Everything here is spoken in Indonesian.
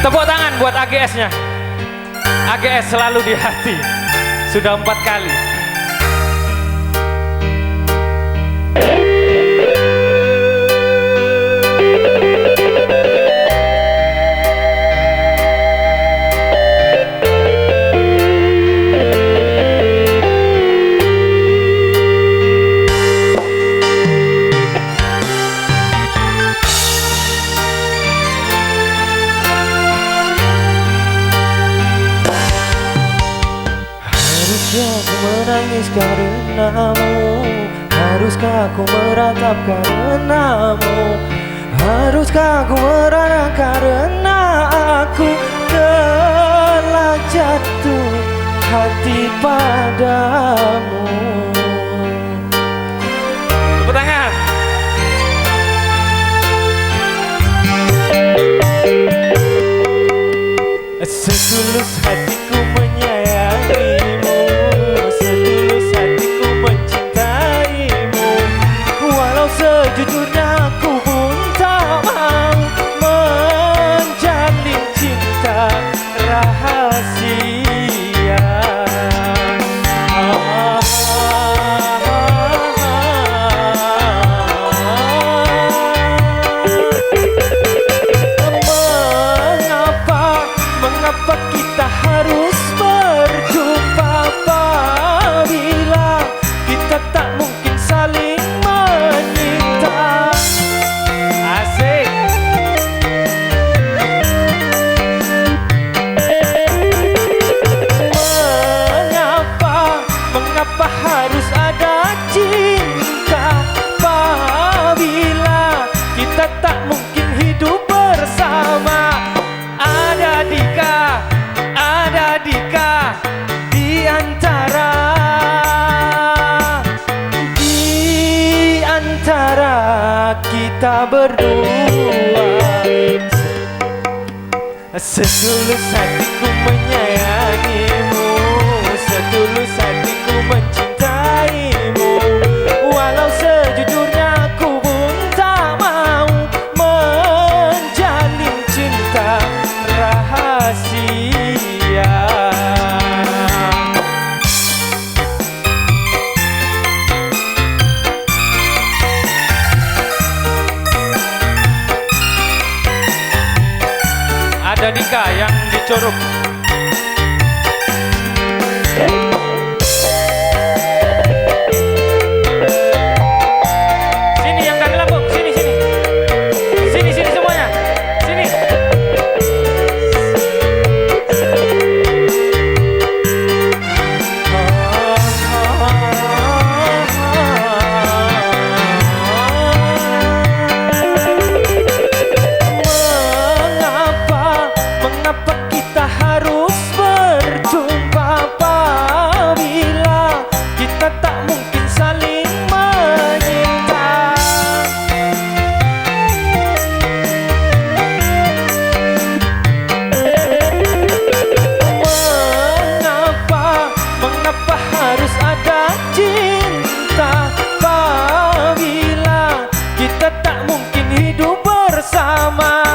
Tepuk tangan buat AGS-nya. AGS selalu di hati. Sudah 4 kali. Aku menangis karenamu, haruskah aku meratap karenamu, haruskah aku merana karena aku telah jatuh hati padamu. Tepuk tangan. Setulus hatiku menyayangimu, setulus hatiku mencintaimu, walau sejujurnya aku pun tak mau menjalin cinta rahasia. Mengapa kita harus berjumpa apabila kita tak mungkin saling menyinta? Asik. Mengapa harus ada cinta apabila kita tak mungkin hidup bersama? Ada Dika di antara kita berdua. Setulus hatiku menyayangimu, setulus hatiku mencintaimu, walau sejujurnya aku pun tak mau menjalin cinta rahasia. Ada Dika yang di Curug. Sini yang dari Lampung, sini sini. Sini sini semuanya. Sini. Mengapa kita harus berjumpa apabila kita tak mungkin saling menyinta? Mengapa harus ada cinta apabila kita tak mungkin hidup bersama?